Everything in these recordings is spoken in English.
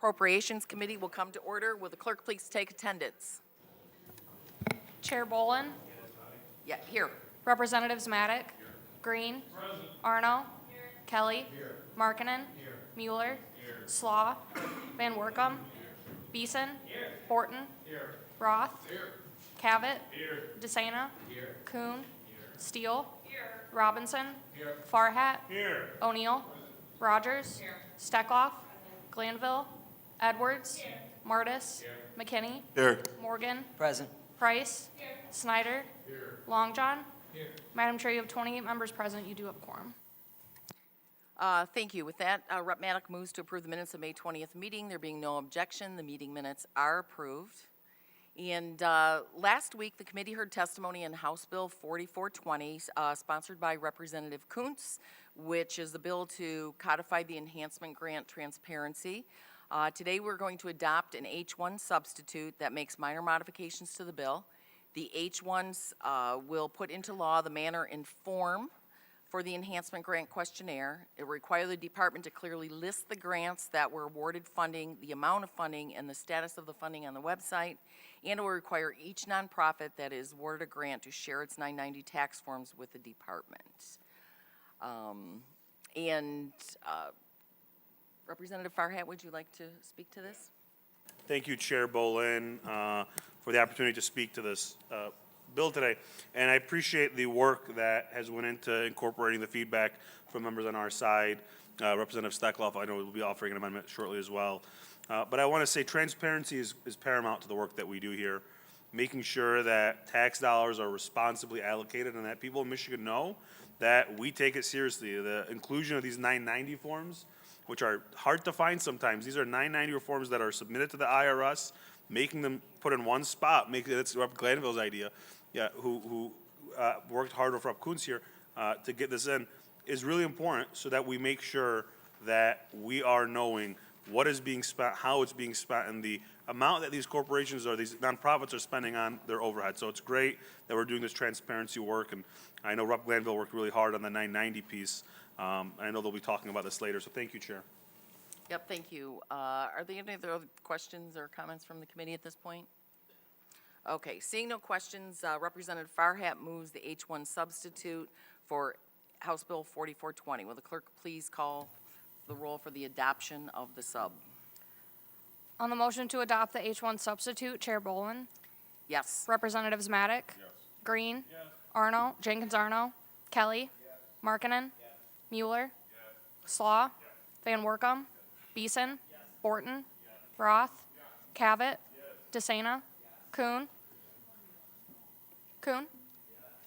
Appropriations Committee will come to order. Will the clerk please take attendance? Chair Bolin, Yeah, here. Representatives Maddock, Green, Arno, Kelly, Markkinen, Mueller, Slaw, Van Workum, Beeson, Borton, Roth, Cavett, DeSena, Kuhn, Steele, Robinson, Farhat, O'Neill, Rogers, Steckloff, Glanville, Edwards, Martis, McKinney, Morgan, Present. Price, Snyder, Longjohn. Madam Chair, you have 28 members present. You do have quorum. Thank you. With that, Rep. Maddock moves to approve the minutes of May 20th meeting. There being no objection, the meeting minutes are approved. And last week, the committee heard testimony on House Bill 4420, sponsored by Representative Kuntz, which is the bill to codify the enhancement grant transparency. Today, we're going to adopt an H1 substitute that makes minor modifications to the bill. The H1s will put into law the manner and form for the enhancement grant questionnaire. It will require the department to clearly list the grants that were awarded funding, the amount of funding, and the status of the funding on the website, and it will require each nonprofit that is awarded a grant to share its 990 tax forms with the department. Representative Farhat, would you like to speak to this? Thank you, Chair Bolin, for the opportunity to speak to this bill today. And I appreciate the work that has went into incorporating the feedback from members on our side. Representative Steckloff, I know will be offering an amendment shortly as well. But I want to say transparency is paramount to the work that we do here, making sure that tax dollars are responsibly allocated and that people in Michigan know that we take it seriously. The inclusion of these 990 forms, which are hard to find sometimes. These are 990 forms that are submitted to the IRS, making them put in one spot. That's Rep. Glanville's idea, who worked hard with Rep. Kuntz here to get this in, is really important so that we make sure that we are knowing what is being spent, how it's being spent, and the amount that these corporations or these nonprofits are spending on their overhead. So it's great that we're doing this transparency work, and I know Rep. Glanville worked really hard on the 990 piece. I know they'll be talking about this later, so thank you, Chair. Yep, thank you. Are there any other questions or comments from the committee at this point? Okay, seeing no questions, Representative Farhat moves the H1 substitute for House Bill 4420. Will the clerk please call the roll for the adoption of the sub? On the motion to adopt the H1 substitute, Chair Bolin, Yes. Representatives Maddock, Green, Arno, Jenkins-Arno, Kelly, Markkinen, Mueller, Slaw, Van Workum, Beeson, Borton, Roth, Cavett, DeSena, Kuhn,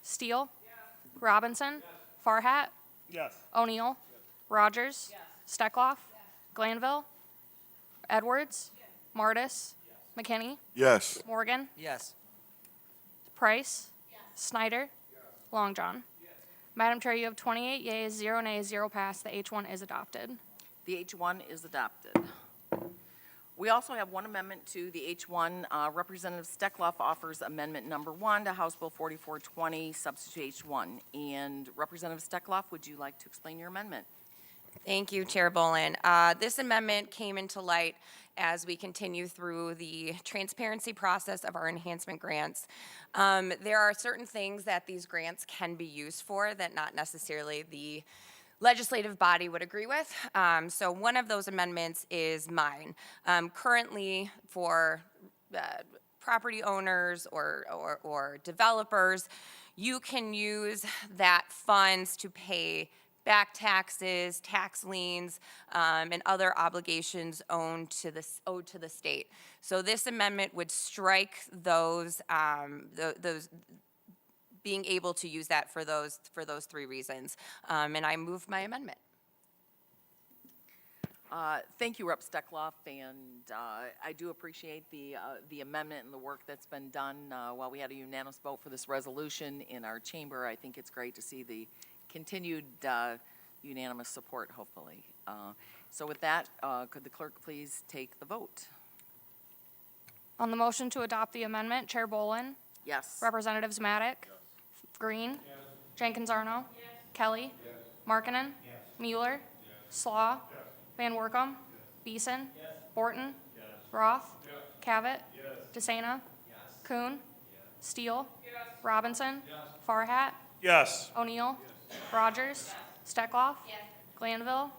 Steele, Robinson, Farhat, Yes. O'Neill, Rogers, Steckloff, Glanville, Edwards, Martis, McKinney, Yes. Morgan, Yes. Price, Snyder, Longjohn. Madam Chair, you have 28 yeas, 0 nays, 0 pass. The H1 is adopted. The H1 is adopted. We also have one amendment to the H1. Representative Steckloff offers amendment number 1 to House Bill 4420, substitute H1. And Representative Steckloff, would you like to explain your amendment? Thank you, Chair Bolin. This amendment came into light as we continue through the transparency process of our enhancement grants. There are certain things that these grants can be used for that not necessarily the legislative body would agree with. So one of those amendments is mine. Currently, for property owners or developers, you can use that funds to pay back taxes, tax liens, and other obligations owed to the state. So this amendment would strike those being able to use that for those 3 reasons, and I move my amendment. Thank you, Rep. Steckloff, and I do appreciate the amendment and the work that's been done. While we had a unanimous vote for this resolution in our chamber, I think it's great to see the continued unanimous support, hopefully. So with that, could the clerk please take the vote? On the motion to adopt the amendment, Chair Bolin, Yes. Representatives Maddock, Green, Jenkins-Arno, Kelly, Markkinen, Mueller, Slaw, Van Workum, Beeson, Horton. Roth. Cavett. DeSena. Kuhn. Steele. Robinson. Farhat. Yes. O'Neill. Rogers. Steckloff. Glanville.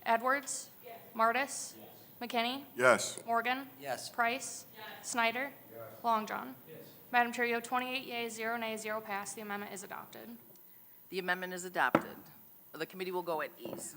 Edwards. Martis. McKinney. Yes. Morgan. Yes. Price. Snyder. Long John. Madam Chair, you have 28 yeas, 0 nays, 0 pass. The amendment is adopted. The amendment is adopted. The committee will go at ease.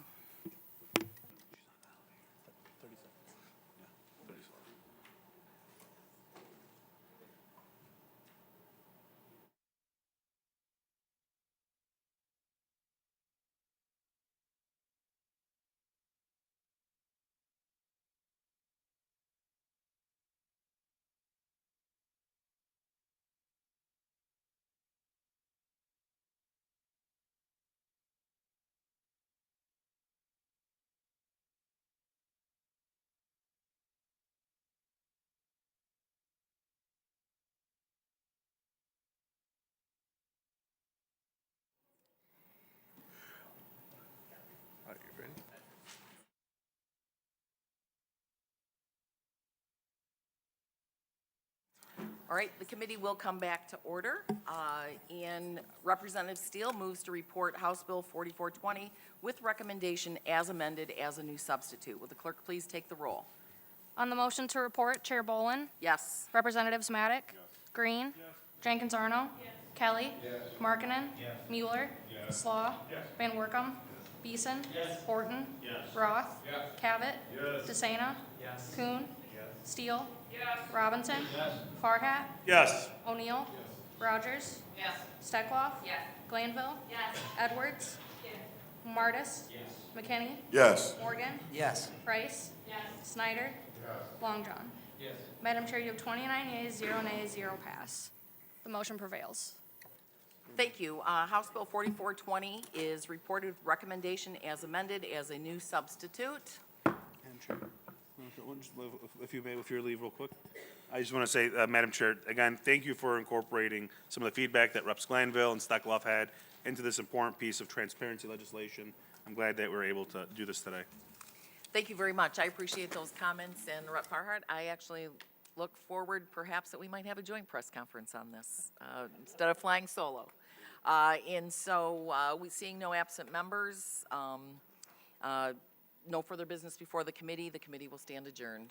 Are you ready? All right, the committee will come back to order. And Representative Steele moves to report House Bill 4420 with recommendation as amended as a new substitute. Will the clerk please take the roll? On the motion to report, Chair Bolin, Yes. Representatives Maddock, Green, Jenkins Arno, Kelly, Markinen, Mueller, Slaw, Van Workum, Beeson, Horton, Roth, Cavett, DeSena, Kuhn, Steele, Robinson, Farhat, Yes. O'Neill, Rogers, Steckloff, Glanville, Edwards, Martis, McKinney, Yes. Morgan, Yes. Price, Snyder, Long John. Madam Chair, you have 29 yeas, 0 nays, 0 pass. The motion prevails. Thank you. House Bill 4420 is reported with recommendation as amended as a new substitute. Madam Chair, if you may, with your leave real quick. I just want to say, Madam Chair, again, thank you for incorporating some of the feedback that Reps Glanville and Steckloff had into this important piece of transparency legislation. I'm glad that we're able to do this today. Thank you very much. I appreciate those comments. And Rep. Farhat, I actually look forward perhaps that we might have a joint press conference on this instead of flying solo. And so we seeing no absent members, no further business before the committee will stand adjourned.